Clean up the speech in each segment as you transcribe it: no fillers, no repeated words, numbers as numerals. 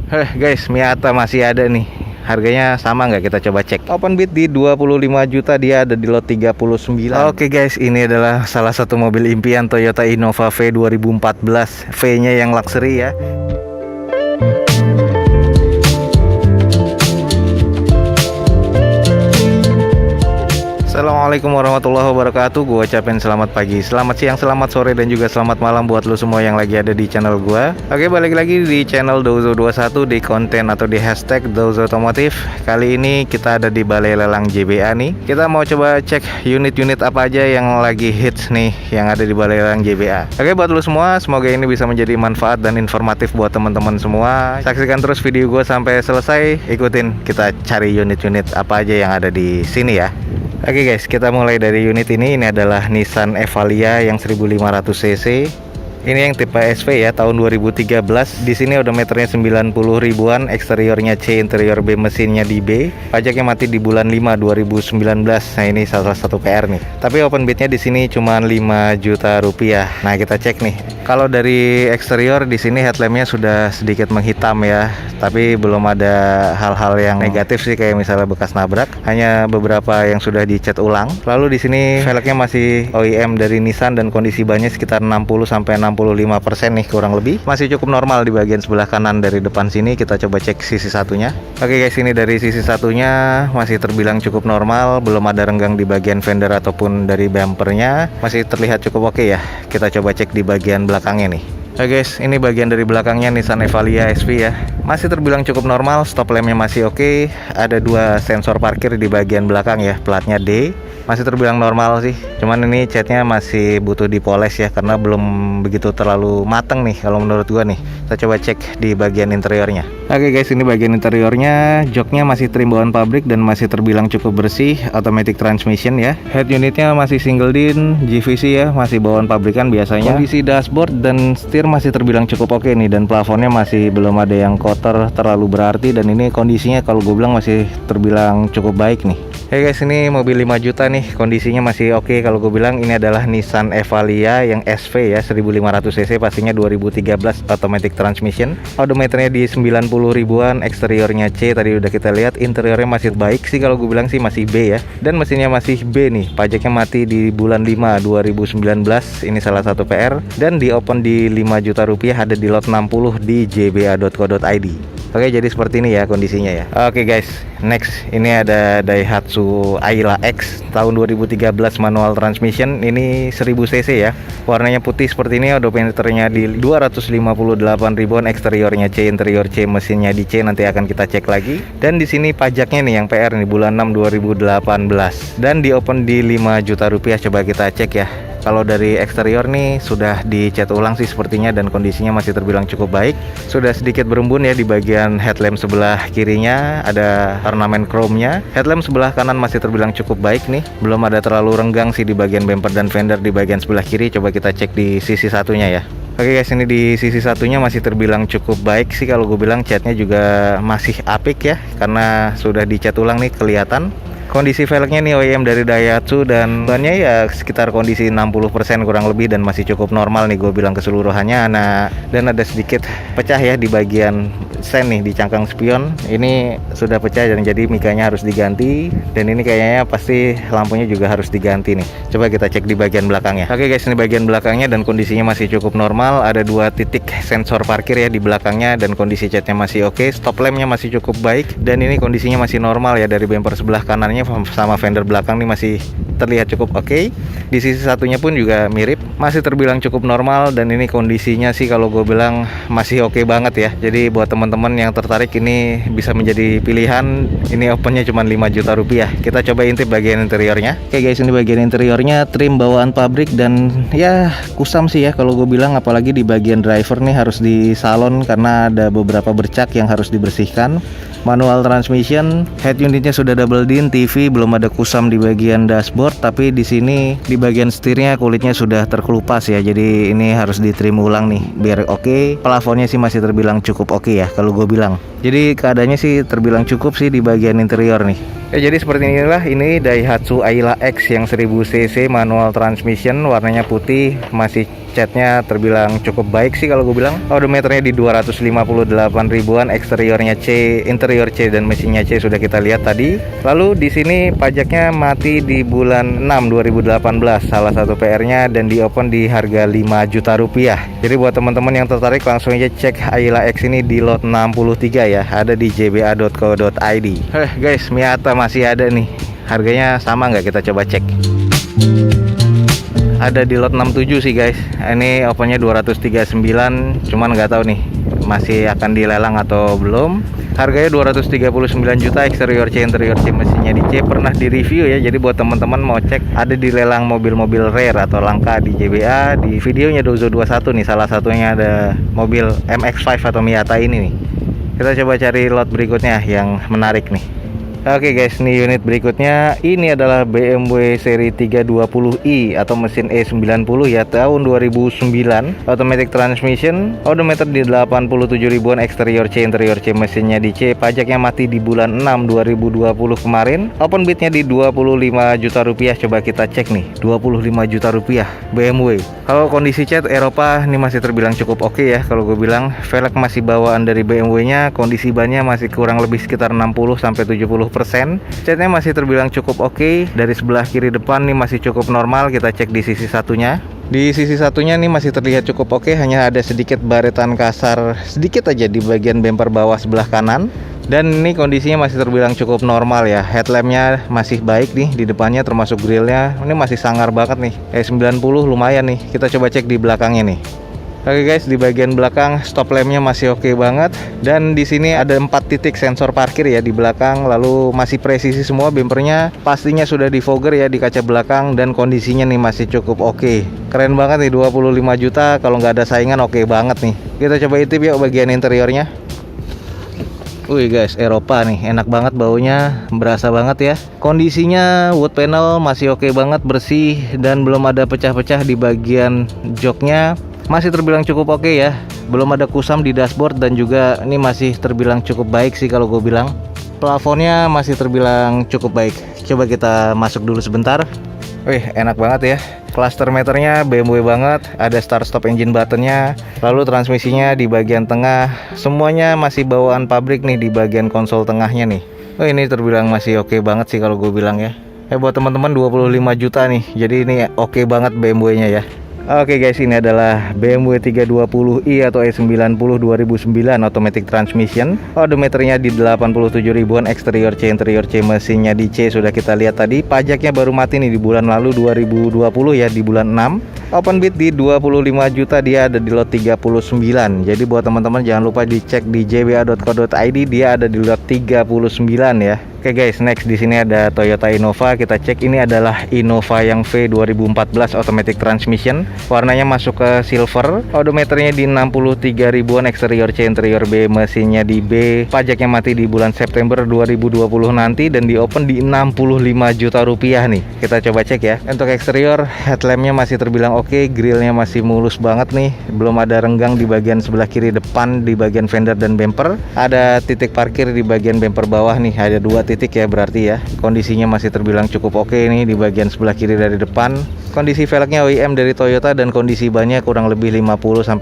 Guys, Miata masih ada nih. Harganya sama nggak, kita coba cek. Open bid di 25 juta, dia ada di lot 39. Oke guys, ini adalah salah satu mobil impian Toyota Innova V 2014. V-nya yang luxury ya. Assalamualaikum warahmatullahi wabarakatuh. Gue ucapin selamat pagi, selamat siang, selamat sore, dan juga selamat malam buat lo semua yang lagi ada di channel gue. Oke, balik lagi di channel Douzo21 di konten atau di hashtag Douzo Otomotif. Kali ini kita ada di Balai Lelang JBA nih. Kita mau coba cek unit-unit apa aja yang lagi hits nih yang ada di Balai Lelang JBA. Oke, buat lo semua, semoga ini bisa menjadi manfaat dan informatif buat teman-teman semua. Saksikan terus video gue sampai selesai. Ikutin kita cari unit-unit apa aja yang ada di sini ya. Oke guys, kita mulai dari unit ini. Ini adalah Nissan Evalia yang 1500 cc. Ini yang tipe SV ya, tahun 2013. Di sini odometernya 90 ribuan, eksteriornya C, interior B, mesinnya di B. Pajaknya mati di bulan 5 2019. Nah, ini salah satu PR nih. Tapi open bidnya di sini cuma 5 juta rupiah. Nah, kita cek nih. Kalau dari eksterior di sini headlampnya sudah sedikit menghitam ya. Tapi belum ada hal-hal yang negatif sih, kayak misalnya bekas nabrak. Hanya beberapa yang sudah dicat ulang. Lalu di sini velgnya masih OEM dari Nissan dan kondisi bannya sekitar 60 sampai 65% nih kurang lebih. Masih cukup normal di bagian sebelah kanan dari depan sini. Kita coba cek sisi satunya. Oke guys, ini dari sisi satunya masih terbilang cukup normal. Belum ada renggang di bagian fender ataupun dari bumpernya. Masih terlihat cukup oke ya. Kita coba cek di bagian belakangnya nih. Oke guys, ini bagian dari belakangnya Nissan Evalia SV ya. Masih terbilang cukup normal. Stop lampnya masih oke. Ada 2 sensor parkir di bagian belakang ya. Platnya D. Masih terbilang normal sih. Cuman ini catnya masih butuh dipoles ya, karena belum begitu terlalu mateng nih kalau menurut gua nih. Kita coba cek di bagian interiornya. Oke guys, ini bagian interiornya. Joknya masih trim bawaan pabrik dan masih terbilang cukup bersih. Automatic transmission ya. Head unitnya masih single din, GVC ya, masih bawaan pabrikan biasanya. Kondisi dashboard dan setir masih terbilang cukup oke nih, dan plafonnya masih belum ada yang kotor terlalu berarti, dan ini kondisinya kalau gue bilang masih terbilang cukup baik nih. Hey guys, ini mobil 5 juta nih, kondisinya masih oke. Kalau gue bilang ini adalah Nissan Evalia yang SV ya, 1500 cc, pastinya 2013, automatic transmission. Odometernya di 90 ribuan, eksteriornya C tadi udah kita lihat, interiornya masih baik sih kalau gue bilang sih, masih B ya. Dan mesinnya masih B nih, pajaknya mati di bulan 5 2019, ini salah satu PR. Dan di open di 5 juta rupiah, ada di lot 60 di jba.co.id. Oke, jadi seperti ini ya kondisinya ya. Oke guys, next ini ada Daihatsu Ayla X tahun 2013, manual transmission. Ini 1000 cc ya. Warnanya putih seperti ini, odometernya di 258 ribuan, eksteriornya C, interior C, mesinnya di C, nanti akan kita cek lagi. Dan di sini pajaknya nih yang PR nih, bulan 6 2018. Dan di open di 5 juta rupiah, coba kita cek ya. Kalau dari eksterior nih sudah dicat ulang sih sepertinya, dan kondisinya masih terbilang cukup baik. Sudah sedikit berembun ya di bagian headlamp sebelah kirinya, ada ornamen chrome-nya. Headlamp sebelah kanan masih terbilang cukup baik nih. Belum ada terlalu renggang sih di bagian bumper dan fender di bagian sebelah kiri. Coba kita cek di sisi satunya ya. Oke guys, ini di sisi satunya masih terbilang cukup baik sih kalau gue bilang. Catnya juga masih apik ya, karena sudah dicat ulang nih kelihatan. Kondisi velgnya nih OEM dari Daihatsu, dan bannya ya sekitar kondisi 60% kurang lebih, dan masih cukup normal nih gue bilang keseluruhannya. Nah, dan ada sedikit pecah ya di bagian sen nih, di cangkang spion ini sudah pecah, dan jadi mikanya harus diganti. Dan ini kayaknya pasti lampunya juga harus diganti nih. Coba kita cek di bagian belakangnya. Oke guys, ini bagian belakangnya dan kondisinya masih cukup normal. Ada 2 titik sensor parkir ya di belakangnya, dan kondisi catnya masih oke. Stop lampnya masih cukup baik, dan ini kondisinya masih normal ya. Dari bumper sebelah kanannya sama fender belakang nih masih terlihat cukup oke. Di sisi satunya pun juga mirip, masih terbilang cukup normal. Dan ini kondisinya sih kalau gue bilang masih oke banget ya. Jadi buat teman-teman yang tertarik, ini bisa menjadi pilihan. Ini opennya cuma 5 juta rupiah. Kita coba intip bagian interiornya. Oke guys, ini bagian interiornya trim bawaan pabrik, dan ya kusam sih ya kalau gue bilang. Apalagi di bagian driver nih harus di salon karena ada beberapa bercak yang harus dibersihkan. Manual transmission, head unitnya sudah double din, TV belum ada kusam di bagian dashboard, tapi di sini di bagian setirnya kulitnya sudah terkelupas ya. Jadi ini harus ditrim ulang nih biar oke. Plafonnya sih masih terbilang cukup oke ya kalau gue bilang. Jadi keadaannya sih terbilang cukup sih di bagian interior nih. Jadi seperti inilah, ini Daihatsu Ayla X yang 1000 cc manual transmission, warnanya putih, masih catnya terbilang cukup baik sih kalau gue bilang. Odometernya di 258 ribuan, eksteriornya C, interior C, dan mesinnya C sudah kita lihat tadi. Lalu di sini pajaknya mati di bulan 6 2018, salah satu PR-nya, dan di open di harga 5 juta rupiah. Jadi buat teman-teman yang tertarik langsung aja cek Ayla X ini di lot 63 ya, ada di jba.co.id. Guys, Miata masih ada nih, harganya sama nggak, kita coba cek. Ada di lot 67 sih guys. Ini opennya 239, cuman nggak tahu nih masih akan dilelang atau belum. Harganya 239 juta, eksterior C, interior C, mesinnya di C. Pernah di review ya, jadi buat teman-teman mau cek, ada di lelang mobil-mobil rare atau langka di JBA. Di videonya Dozo 21 nih, salah satunya ada mobil MX-5 atau Miata ini nih. Kita coba cari lot berikutnya yang menarik nih. Oke guys, nih unit berikutnya, ini adalah BMW seri 320i atau mesin E90 ya, tahun 2009, automatic transmission, odometer di 87 ribuan, eksterior C, interior C, mesinnya di C, pajaknya mati di bulan 6 2020 kemarin, open bidnya di 25 juta rupiah. Coba kita cek nih, 25 juta rupiah BMW. Kalau kondisi cat Eropa ini masih terbilang cukup oke ya, kalau gue bilang. Velg masih bawaan dari BMW nya, kondisi bannya masih kurang lebih sekitar 60-70%. Catnya masih terbilang cukup oke. Dari sebelah kiri depan nih masih cukup normal. Kita cek di sisi satunya. Di sisi satunya nih masih terlihat cukup oke, hanya ada sedikit baretan kasar sedikit aja di bagian bumper bawah sebelah kanan. Dan ini kondisinya masih terbilang cukup normal ya. Headlampnya masih baik nih di depannya, termasuk grillnya ini masih sangar banget nih. E90 lumayan nih. Kita coba cek di belakangnya nih. Oke guys, di bagian belakang stop lampnya masih oke banget, dan di sini ada 4 titik sensor parkir ya di belakang. Lalu masih presisi semua, bumpernya pastinya sudah di fogger ya di kaca belakang, dan kondisinya nih masih cukup oke. Keren banget nih, 25 juta kalau nggak ada saingan oke banget nih. Kita coba intip yuk bagian interiornya. Wih guys, Eropa nih, enak banget baunya, berasa banget ya. Kondisinya wood panel masih oke banget, bersih, dan belum ada pecah-pecah di bagian joknya. Masih terbilang cukup oke ya. Belum ada kusam di dashboard, dan juga ini masih terbilang cukup baik sih kalau gue bilang. Plafonnya masih terbilang cukup baik. Coba kita masuk dulu sebentar. Wih, enak banget ya. Cluster meternya BMW banget, ada start stop engine buttonnya. Lalu transmisinya di bagian tengah, semuanya masih bawaan pabrik nih di bagian konsol tengahnya nih. Oh, ini terbilang masih oke banget sih kalau gue bilang ya. Buat teman-teman 25 juta nih, jadi ini oke banget BMW nya ya. Oke guys, ini adalah BMW 320i atau E90 2009 automatic transmission. Odometernya di 87 ribuan, eksterior C, interior C, mesinnya di C sudah kita lihat tadi. Pajaknya baru mati nih di bulan lalu 2020 ya, di bulan 6. Open bid di 25 juta, dia ada di lot 39. Jadi buat teman-teman jangan lupa dicek di jba.co.id, dia ada di lot 39 ya. Oke guys, next di sini ada Toyota Innova. Kita cek, ini adalah Innova yang V 2014 automatic transmission. Warnanya masuk ke silver. Odometernya di 63 ribuan, eksterior C, interior B, mesinnya di B. Pajaknya mati di bulan September 2020 nanti, dan di open di 65 juta rupiah nih. Kita coba cek ya. Untuk eksterior, headlampnya masih terbilang oke, grillnya masih mulus banget nih. Belum ada renggang di bagian sebelah kiri depan, di bagian fender dan bumper. Ada titik parkir di bagian bumper bawah nih, ada 2 titik ya berarti ya. Kondisinya masih terbilang cukup oke nih di bagian sebelah kiri dari depan. Kondisi velgnya OEM dari Toyota, dan kondisi bannya kurang lebih 50-60%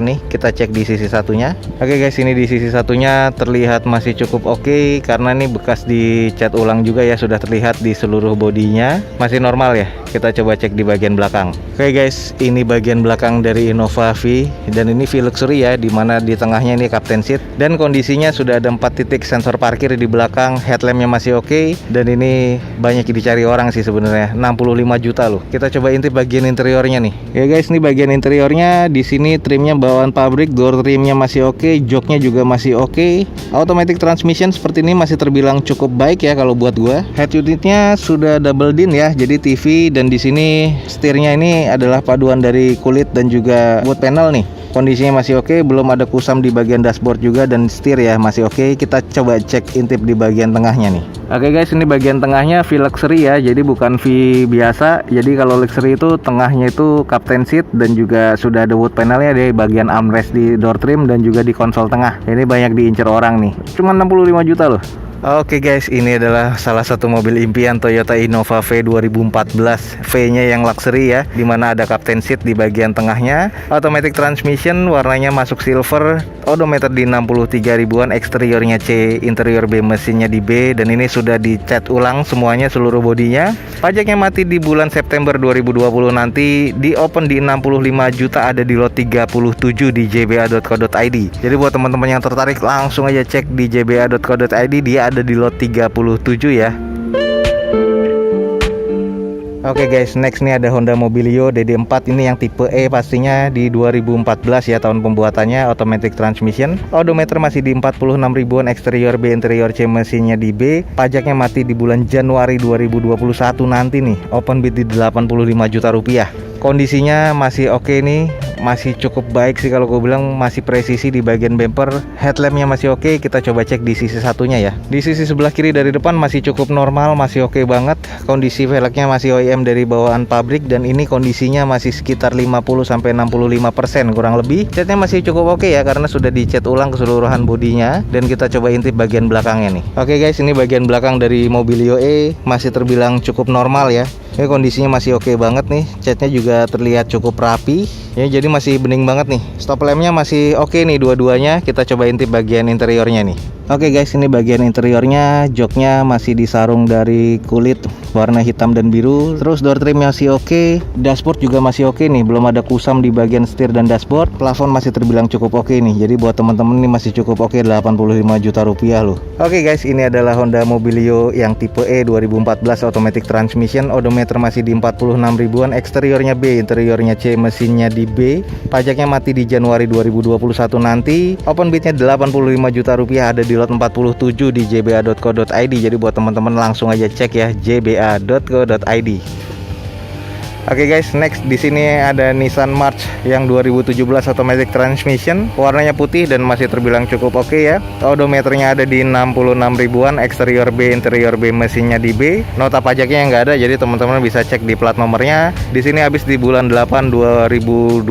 nih. Kita cek di sisi satunya. Oke guys, ini di sisi satunya terlihat masih cukup oke, karena ini bekas dicat ulang juga ya, sudah terlihat di seluruh bodinya. Masih normal ya. Kita coba cek di bagian belakang. Oke guys, ini bagian belakang dari Innova V, dan ini V Luxury ya, dimana di tengahnya ini captain seat, dan kondisinya sudah ada 4 titik sensor parkir di belakang. Headlampnya masih oke, dan ini banyak dicari orang sih sebenarnya, 65 juta loh. Kita coba intip bagian interiornya nih. Ya guys, ini bagian interiornya. Di sini trimnya bawaan pabrik, door trimnya masih oke, joknya juga masih oke. Automatic transmission seperti ini masih terbilang cukup baik ya kalau buat gua. Head unitnya sudah double din ya, jadi TV, dan di sini setirnya ini adalah paduan dari kulit dan juga wood panel nih. kondisinya masih oke, belum ada kusam di bagian dashboard juga, dan setir ya masih oke. Kita coba cek intip di bagian tengahnya nih. Oke guys, ini bagian tengahnya V luxury ya, jadi bukan V biasa. Jadi kalau luxury itu tengahnya itu captain seat dan juga sudah ada wood panelnya di bagian armrest di door trim dan juga di konsol tengah. Ini banyak diincar orang nih, cuma 65 juta loh. Oke guys, ini adalah salah satu mobil impian Toyota Innova V 2014. V-nya yang luxury ya, dimana ada captain seat di bagian tengahnya, automatic transmission, warnanya masuk silver, odometer di 63 ribuan, eksteriornya C, interior B, mesinnya di B, dan ini sudah dicat ulang semuanya, seluruh bodinya. Pajaknya mati di bulan September 2020 nanti, di open di 65 juta, ada di lot 37 di jba.co.id. Jadi buat teman-teman yang tertarik langsung aja cek di jba.co.id, dia ada di lot 37 ya. Oke guys, next nih ada Honda Mobilio DD4, ini yang tipe E pastinya, di 2014 ya tahun pembuatannya, automatic transmission, odometer masih di 46 ribuan, eksterior B, interior C, mesinnya di B. Pajaknya mati di bulan Januari 2021 nanti nih, open bid di 85 juta rupiah. Kondisinya masih oke nih, masih cukup baik sih kalau gue bilang, masih presisi di bagian bumper. Headlampnya masih oke, kita coba cek di sisi satunya ya. Di sisi sebelah kiri dari depan masih cukup normal, masih oke banget. Kondisi velgnya masih OEM dari bawaan pabrik, dan ini kondisinya masih sekitar 50-65% kurang lebih. Catnya masih cukup oke ya, karena sudah dicat ulang keseluruhan bodinya. Dan kita coba intip bagian belakangnya nih. Oke guys, ini bagian belakang dari Mobilio E masih terbilang cukup normal ya. Ini kondisinya masih oke banget nih, catnya juga terlihat cukup rapi ya, jadi masih bening banget nih. Stop lampnya masih oke nih dua-duanya. Kita coba intip bagian interiornya nih. Oke guys, ini bagian interiornya, joknya masih disarung dari kulit warna hitam dan biru. Terus door trim masih oke, dashboard juga masih oke nih, belum ada kusam di bagian setir dan dashboard. Plafon masih terbilang cukup oke nih, jadi buat teman-teman ini masih cukup oke, 85 juta rupiah loh. Oke guys, ini adalah Honda Mobilio yang tipe E 2014 automatic transmission, odometer masih di 46 ribuan, eksteriornya B, interiornya C, mesinnya di B. Pajaknya mati di Januari 2021 nanti, open bidnya 85 juta rupiah, ada di lot 47 di jba.co.id. Jadi buat teman-teman langsung aja cek ya, jba.co.id. Oke guys, next di sini ada Nissan March yang 2017 automatic transmission, warnanya putih dan masih terbilang cukup oke ya. Odometernya ada di 66 ribuan, eksterior B, interior B, mesinnya di B. Nota pajaknya yang nggak ada, jadi teman-teman bisa cek di plat nomornya. Di sini habis di bulan 8 2023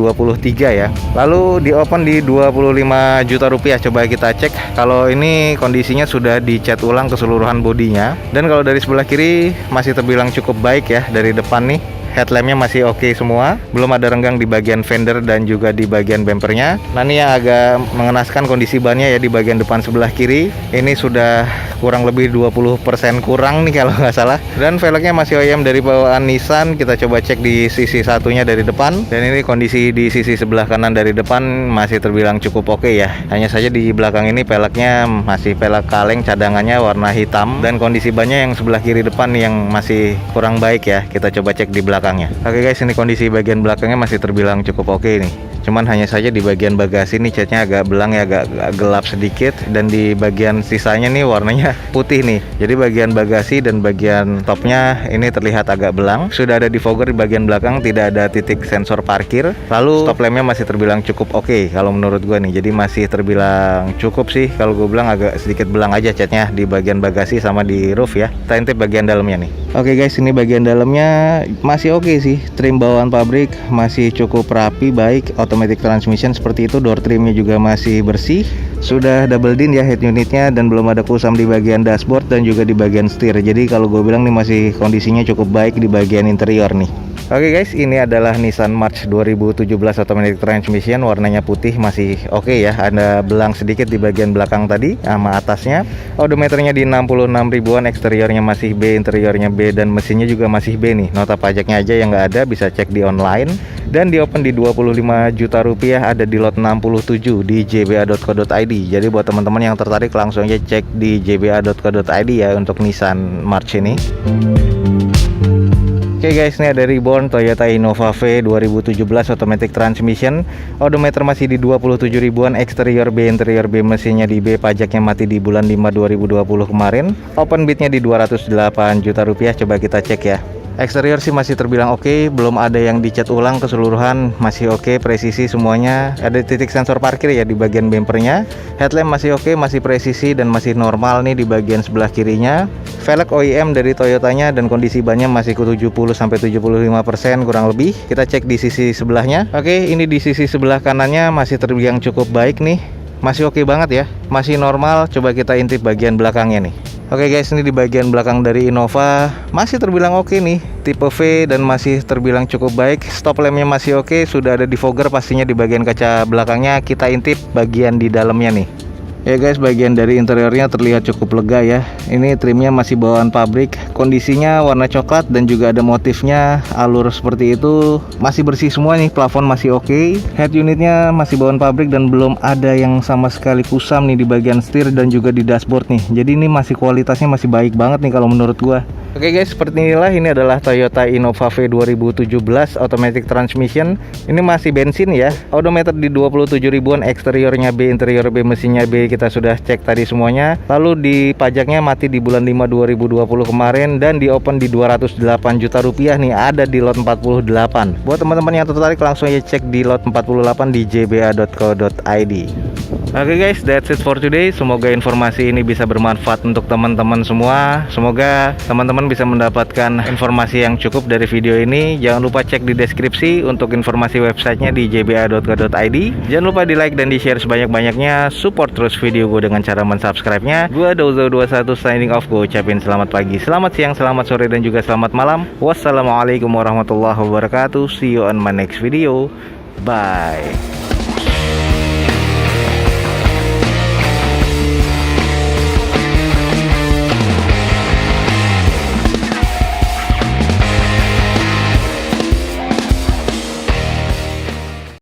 ya. Lalu di open di 25 juta rupiah. Coba kita cek. Kalau ini kondisinya sudah dicat ulang keseluruhan bodinya. Dan kalau dari sebelah kiri masih terbilang cukup baik ya, dari depan nih. Headlampnya masih oke semua, belum ada renggang di bagian fender dan juga di bagian bumpernya. Nah ini yang agak mengenaskan kondisi bannya ya, di bagian depan sebelah kiri. Ini sudah kurang lebih 20% kurang nih kalau nggak salah. Dan velgnya masih OEM dari bawaan Nissan. Kita coba cek di sisi satunya dari depan. Dan ini kondisi di sisi sebelah kanan dari depan masih terbilang cukup oke ya. Hanya saja di belakang ini velgnya masih velg kaleng, cadangannya warna hitam. Dan kondisi bannya yang sebelah kiri depan yang masih kurang baik ya. Kita coba cek di belakang. Oke guys, ini kondisi bagian belakangnya masih terbilang cukup oke nih. Cuman hanya saja di bagian bagasi nih catnya agak belang ya, agak gelap sedikit. Dan di bagian sisanya nih warnanya putih nih. Jadi bagian bagasi dan bagian topnya ini terlihat agak belang. Sudah ada defogger di bagian belakang, tidak ada titik sensor parkir. Lalu stop lampnya masih terbilang cukup oke kalau menurut gue nih. Jadi masih terbilang cukup sih. Kalau gue bilang agak sedikit belang aja catnya di bagian bagasi sama di roof ya. Kita intip bagian dalamnya nih. Oke guys, ini bagian dalamnya masih oke sih. Trim bawaan pabrik masih cukup rapi, baik. Automatic transmission seperti itu, door trimnya juga masih bersih. Sudah double din ya head unitnya, dan belum ada kusam di bagian dashboard dan juga di bagian setir. Jadi kalau gue bilang nih masih kondisinya cukup baik di bagian interior nih. Oke guys, ini adalah Nissan March 2017 automatic transmission, warnanya putih, masih oke ya. Ada belang sedikit di bagian belakang tadi sama atasnya. Odometernya di 66 ribuan, eksteriornya masih B, interiornya B, dan mesinnya juga masih B nih. Nota pajaknya aja yang nggak ada, bisa cek di online. Dan di open di 25 juta rupiah, ada di lot 67 di jba.co.id. Jadi buat teman-teman yang tertarik langsung aja cek di jba.co.id ya untuk Nissan March ini. Oke guys, ini ada Reborn Toyota Innova V 2017 automatic transmission. Odometer masih di 27 ribuan, eksterior B, interior B, mesinnya di B. Pajaknya mati di bulan 5 2020 kemarin. Open bidnya di 208 juta rupiah. Coba kita cek ya. Eksterior sih masih terbilang oke, belum ada yang dicat ulang keseluruhan, masih oke, presisi semuanya. Ada titik sensor parkir ya di bagian bempernya. Headlamp masih oke, masih presisi dan masih normal nih di bagian sebelah kirinya. Velg OEM dari Toyotanya dan kondisi bannya masih ke 70-75% kurang lebih. Kita cek di sisi sebelahnya. Oke, ini di sisi sebelah kanannya masih terbilang cukup baik nih. Masih oke banget ya, masih normal. Coba kita intip bagian belakangnya nih. Oke guys, ini di bagian belakang dari Innova masih terbilang oke nih, tipe V dan masih terbilang cukup baik. Stop lampnya masih oke, sudah ada defogger pastinya di bagian kaca belakangnya. Kita intip bagian di dalamnya nih. Ya guys, bagian dari interiornya terlihat cukup lega ya. Ini trimnya masih bawaan pabrik, kondisinya warna coklat dan juga ada motifnya alur seperti itu. Masih bersih semua nih, plafon masih oke. Head unitnya masih bawaan pabrik dan belum ada yang sama sekali kusam nih di bagian setir dan juga di dashboard nih. Jadi ini masih kualitasnya masih baik banget nih kalau menurut gua. Oke guys, seperti inilah, ini adalah Toyota Innova V 2017 automatic transmission. Ini masih bensin ya, odometer di 27 ribuan, eksteriornya B, interior B, mesinnya B kita sudah cek tadi semuanya. Lalu di pajaknya mati di bulan 5 2020 kemarin dan di open di 208 juta rupiah nih, ada di lot 48. Buat teman-teman yang tertarik langsung aja cek di lot 48 di jba.co.id. Oke guys, that's it for today. Semoga informasi ini bisa bermanfaat untuk teman-teman semua. Semoga teman-teman bisa mendapatkan informasi yang cukup dari video ini. Jangan lupa cek di deskripsi untuk informasi websitenya di jba.co.id. Jangan lupa di like dan di share sebanyak-banyaknya. Support terus video gue dengan cara mensubscribe-nya. Gue Dozo21 signing off. Gue ucapin selamat pagi, selamat siang, selamat sore dan juga selamat malam. Wassalamualaikum warahmatullahi wabarakatuh. See you on my next video. Bye.